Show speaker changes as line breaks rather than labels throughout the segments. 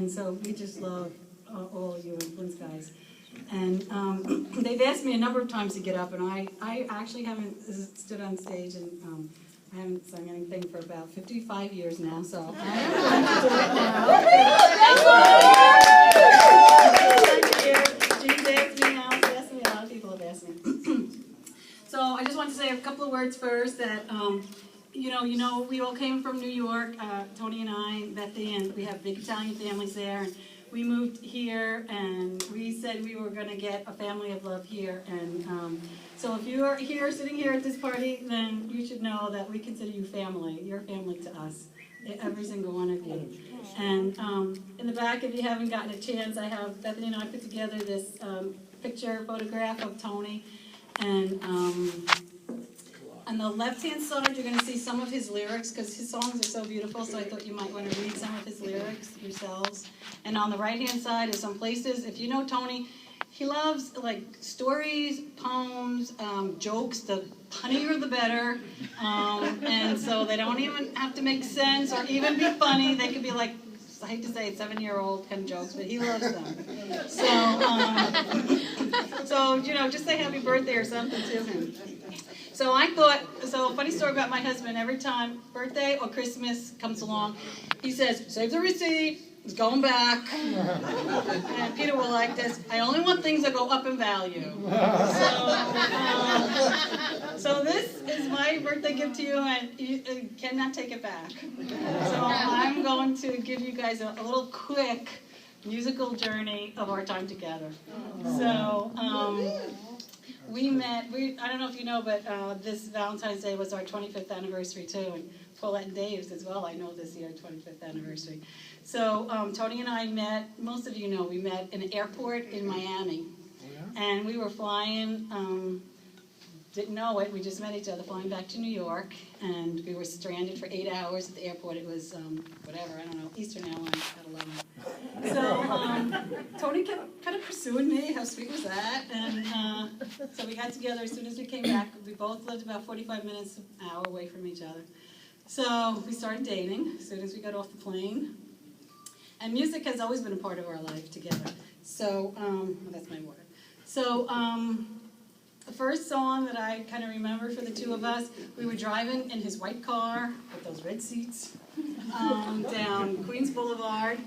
And so we just love all of you Influence guys. And they've asked me a number of times to get up, and I actually haven't stood on stage, and I haven't sung anything for about 55 years now, so I am going to do it now. Thank you. Jean's asked me, Alice asked me, a lot of people have asked me. So I just want to say a couple of words first that, you know, we all came from New York, Tony and I, Bethany, and we have big Italian families there. And we moved here, and we said we were going to get a family of love here. And so if you are here, sitting here at this party, then you should know that we consider you family. You're family to us, every single one of you. And in the back, if you haven't gotten a chance, I have Bethany and I put together this photograph of Tony. And on the left-hand side, you're going to see some of his lyrics, because his songs are so beautiful, so I thought you might want to read some of his lyrics yourselves. And on the right-hand side is some places. If you know Tony, he loves, like, stories, poems, jokes. The funnier the better. And so they don't even have to make sense or even be funny. They could be, like, I hate to say it, 7-year-old kind of jokes, but he loves them. So, you know, just say happy birthday or something to him. So I thought, funny story about my husband, every time birthday or Christmas comes along, he says, save the receipt, it's going back. And Peter will like this, I only want things that go up in value. So this is my birthday gift to you, and you cannot take it back. So I'm going to give you guys a little quick musical journey of our time together. So, we met, I don't know if you know, but this Valentine's Day was our 25th anniversary too, and Paulette and Dave's as well, I know this year, 25th anniversary. So Tony and I met, most of you know, we met in an airport in Miami. And we were flying, didn't know it, we just met each other, flying back to New York, and we were stranded for 8 hours at the airport. It was, whatever, I don't know, Eastern Airlines at 11. So Tony kept kind of pursuing me, how sweet was that? And so we got together as soon as we came back. We both lived about 45 minutes, an hour away from each other. So we started dating as soon as we got off the plane. And music has always been a part of our life together. So, that's my water. So, the first song that I kind of remember for the two of us, we were driving in his white car with those red seats down Queens Boulevard,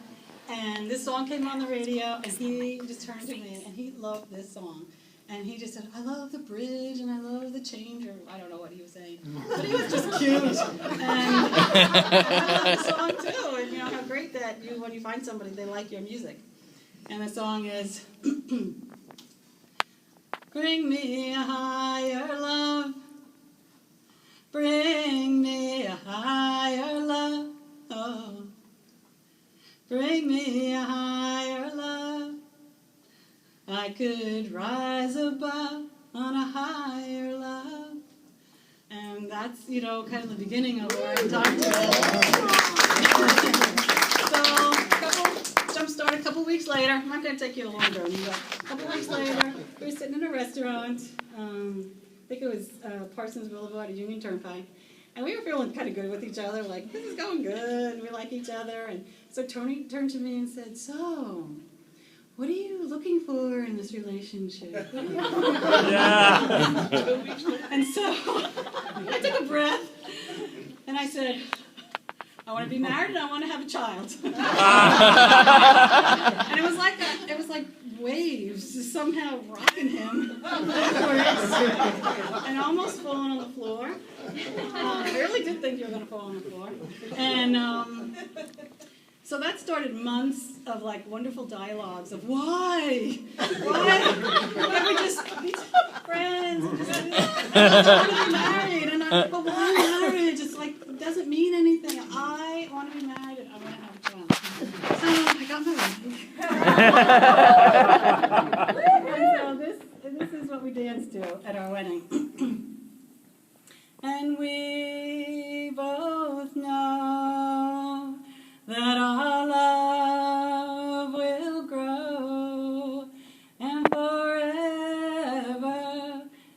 and this song came on the radio, and he just turned to me, and he loved this song. And he just said, I love the bridge, and I love the change, or I don't know what he was saying. But he was just cute. And I love the song, too. And you know how great that when you find somebody, they like your music. And the song is, bring me a higher love. Bring me a higher love. Oh. Bring me a higher love. I could rise above on a higher love. And that's, you know, kind of the beginning of where I'm talking about. So, jump start a couple weeks later. I'm not going to take you a long journey, but a couple weeks later, we were sitting in a restaurant. I think it was Parsons Boulevard or Union Turnpike. And we were feeling kind of good with each other, like, this is going good, we like each other. And so Tony turned to me and said, so, what are you looking for in this relationship? Yeah. And so I took a breath, and I said, I want to be married and I want to have a child. And it was like waves just somehow rocking him backwards and almost falling on the floor. I really did think you were going to fall on the floor. And so that started months of like wonderful dialogues of why can't we just be friends and just I want to be married, and but why marriage? It's like it doesn't mean anything. I want to be married and I want to have a child. So I got my wedding. And so this is what we danced to at our wedding. And we both know that our love will grow, and forever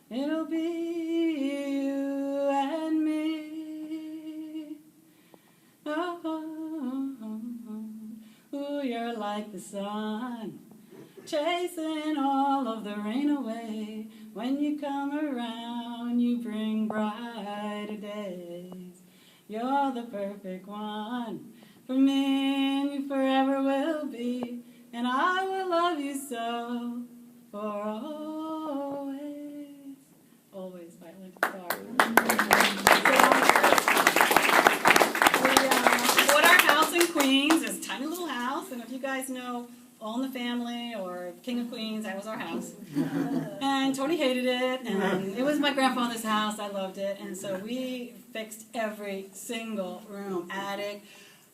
it'll be you and me. Oh, ooh, your like the sun, chasing all of the rain away. When you come around, you bring brighter days. You're the perfect one for me, and you forever will be. And I will love you so for always. Always, Violet. Sorry. We bought our house in Queens. It's a tiny little house, and if you guys know All in the Family or King of Queens, that was our house. And Tony hated it, and it was my grandfather's house. I loved it, and so we fixed every single room, attic,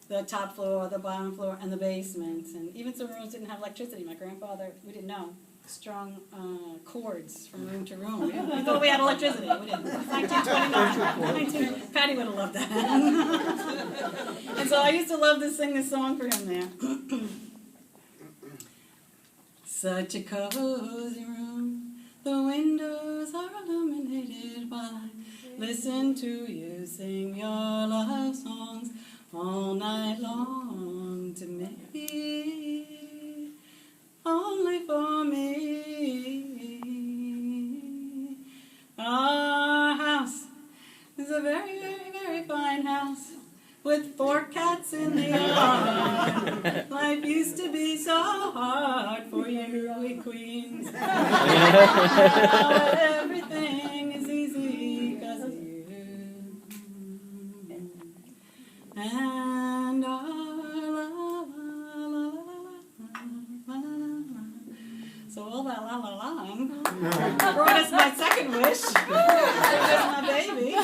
the top floor, the bottom floor, and the basement. And even some rooms didn't have electricity. My grandfather, we didn't know, strung cords from room to room. We thought we had electricity. We didn't. It was 1929. Patty would have loved that. And so I used to love to sing this song for him there. Such a cozy room. The windows are illuminated while I listen to you sing your love songs all night long to me, only for me. Our house is a very, very, very fine house with 4 cats in the yard. Life used to be so hard for you, we queens. Now everything is easy because of you. And our la la la la la. So all that la la la brought us my second wish. There's my baby.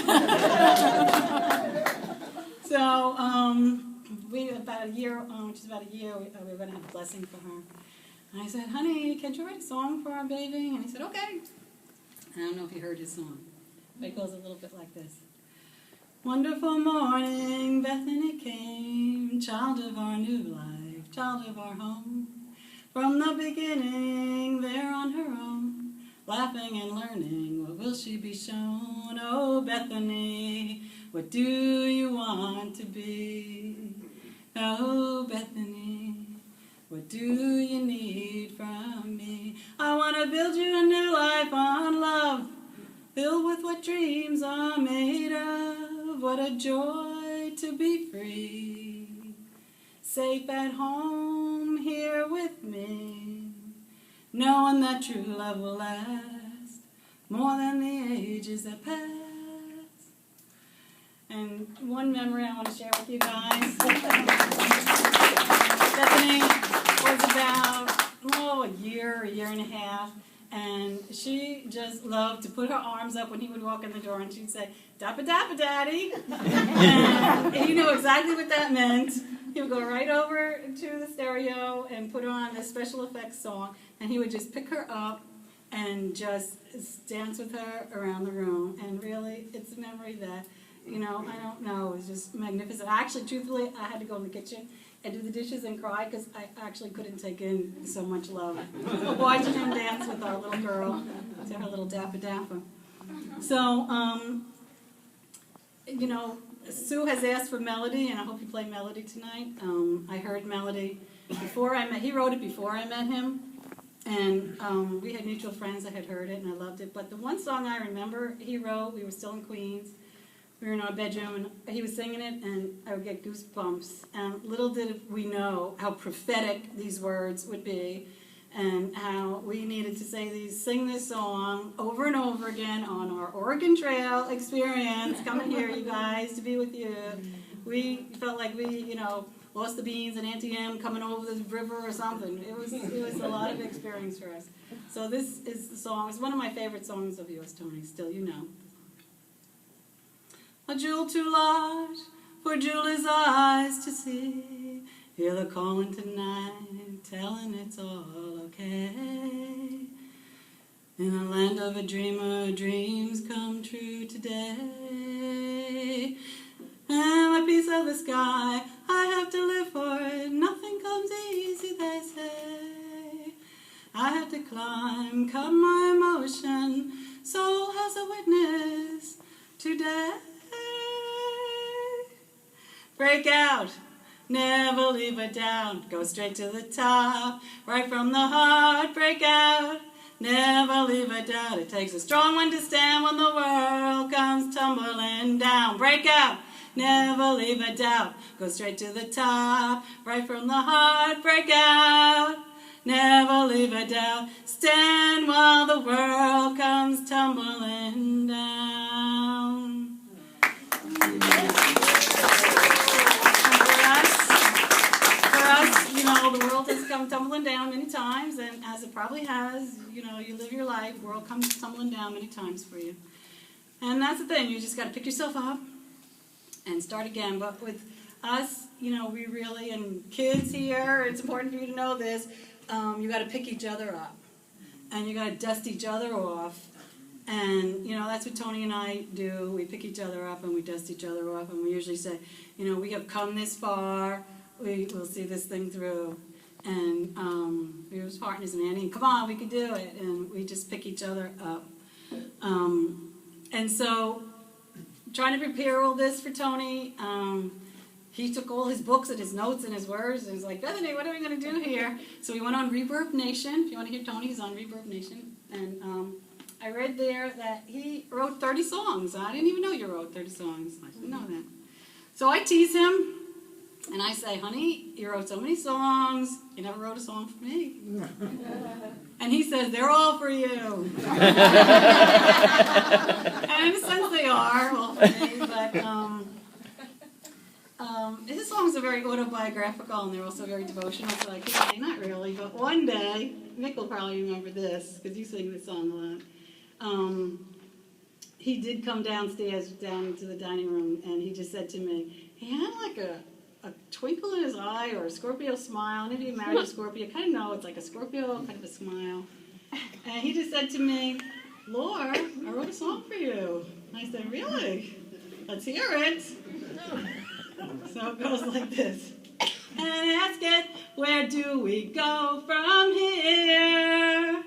So we about a year, just about a year, we were going to have a blessing for her. And I said, honey, can't you write a song for our baby? And he said, okay. I don't know if you heard his song, but it goes a little bit like this. Wonderful morning, Bethany came, child of our new life, child of our home. From the beginning, there on her own, laughing and learning, what will she be shown? Oh, Bethany, what do you want to be? Oh, Bethany, what do you need from me? I want to build you a new life on love, filled with what dreams are made of. What a joy to be free, safe at home here with me, knowing that true love will last more than the ages that pass. And one memory I want to share with you guys. Stephanie was about, a year and a half, and she just loved to put her arms up when he would walk in the door, and she'd say, "Dappa Dappa Daddy." And he knew exactly what that meant. He would go right over to the stereo and put on this special effects song, and he would just pick her up and just dance with her around the room. And really, it's a memory that, I don't know, it was just magnificent. Actually, truthfully, I had to go in the kitchen and do the dishes and cry because I actually couldn't take in so much love. Watching him dance with our little girl to her little Dappa Dappa. So, Sue has asked for melody, and I hope you play melody tonight. I heard melody before he wrote it before I met him, and we had mutual friends that had heard it, and I loved it. But the one song I remember he wrote, we were still in Queens, we were in our bedroom, and he was singing it, and I would get goosebumps. And little did we know how prophetic these words would be, and how we needed to sing this song over and over again on our Oregon Trail experience. Coming here, you guys, to be with you. We felt like we, lost the beans and Auntie M coming over the river or something. It was a lot of experience for us. So this is the song. It's one of my favorite songs of yours, Tony. Still, A jewel too large for Julie's eyes to see. Hear the calling tonight, telling it's all okay. In a land of a dreamer, dreams come true today. And my piece of the sky, I have to live for it. Nothing comes easy, they say. I have to climb, cut my emotion. Soul has a witness today. Break out, Never leave it down, go straight to the top. Right from the heart, break out. Never leave it down. It takes a strong one to stand when the world comes tumbling down. Break out. Never leave it down. Go straight to the top. Right from the heart, break out. Never leave it down. Stand while the world comes tumbling down. For us, you know, the world has come tumbling down many times, and as it probably has, you know, you live your life, the world comes tumbling down many times for you. And that's the thing, you just got to pick yourself up and start again. But with us, you know, we really, and kids here, it's important for you to know this, you got to pick each other up. And you got to dust each other off. And, you know, that's what Tony and I do. We pick each other up and we dust each other off. And we usually say, you know, we have come this far. We'll see this thing through. And we were partners in Annie. Come on, we could do it. And we just pick each other up. And so, trying to prepare all this for Tony, he took all his books and his notes and his words and was like, Bethany, what are we going to do here? So we went on Reverb Nation. If you want to hear Tony, he's on Reverb Nation. And I read there that he wrote 30 songs. I didn't even know you wrote 30 songs. I didn't know that. So I tease him, and I say, honey, you wrote so many songs. You never wrote a song for me. And he says, they're all for you. And in a sense they are all for me, but his songs are very autobiographical and they're also very devotional, so I could say, not really, but one day, Nick will probably remember this, because you sing this song a lot. He did come downstairs, down into the dining room, and he just said to me, he had like a twinkle in his eye or a Scorpio smile. Any of you married a Scorpio kind of know it's like a Scorpio, kind of a smile. And he just said to me, Laura, I wrote a song for you. And I said, really? Let's hear it. So it goes like this. And ask it, where do we go from here?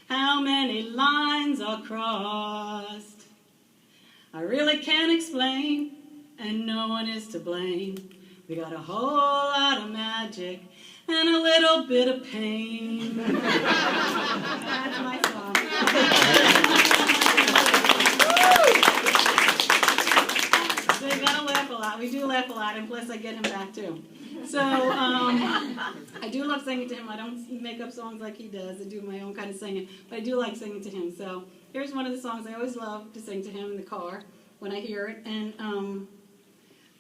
How many lines are crossed? I really can't explain, and no one is to blame. We got a whole lot of magic and a little bit of pain. That's my song. So you gotta laugh a lot. We do laugh a lot, and plus I get him back too. So I do love singing to him. I don't make up songs like he does. I do my own kind of singing, but I do like singing to him. So here's one of the songs I always love to sing to him in the car when I hear it. And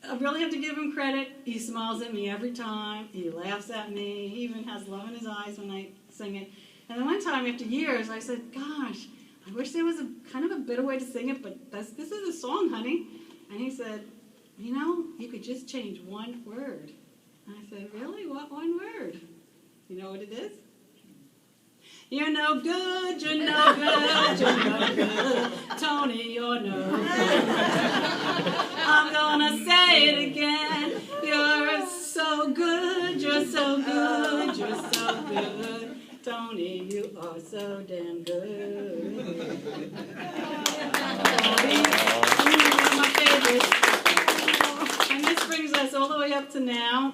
I really have to give him credit. He smiles at me every time. He laughs at me. He even has love in his eyes when I sing it. And then one time, after years, I said, gosh, I wish there was a kind of a better way to sing it, but this is a song, honey. And he said, you know, you could just change one word. And I said, really? What one word? You know what it is? You're no good, you're no good, you're no good. Tony, you're no good. I'm gonna say it again. You're so good, you're so good, you're so good. Tony, you are so damn good. Tony, you're one of my favorites. And this brings us all the way up to now.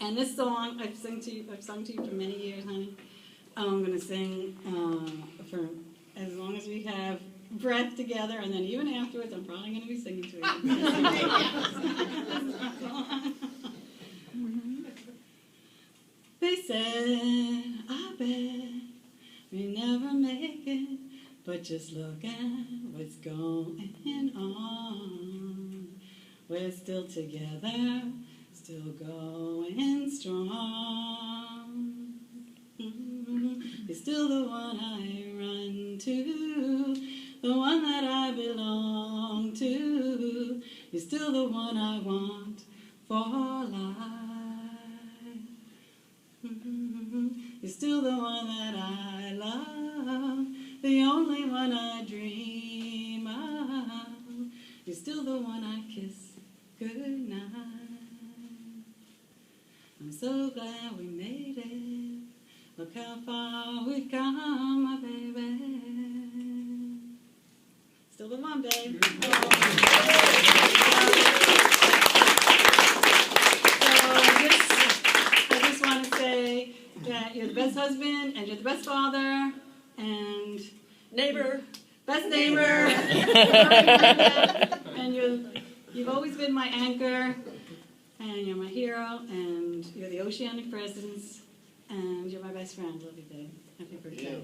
And this song I've sung to you for many years, honey. I'm going to sing for as long as we have breath together, and then even afterwards, I'm probably going to be singing to you. They said, I bet we never make it, but just look at what's going on. We're still together, still going strong. You're still the one I run to, the one that I belong to. You're still the one I want for life. You're still the one that I love, the only one I dream of. You're still the one I kiss goodnight. I'm so glad we made it. Look how far we've come, my baby. Still the one, babe. that you're the best husband, and you're the best father, and
Neighbor.
best neighbor. And you've always been my anchor, and you're my hero, and you're the oceanic presence, and you're my best friend. Love you, babe. Happy birthday.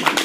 Good.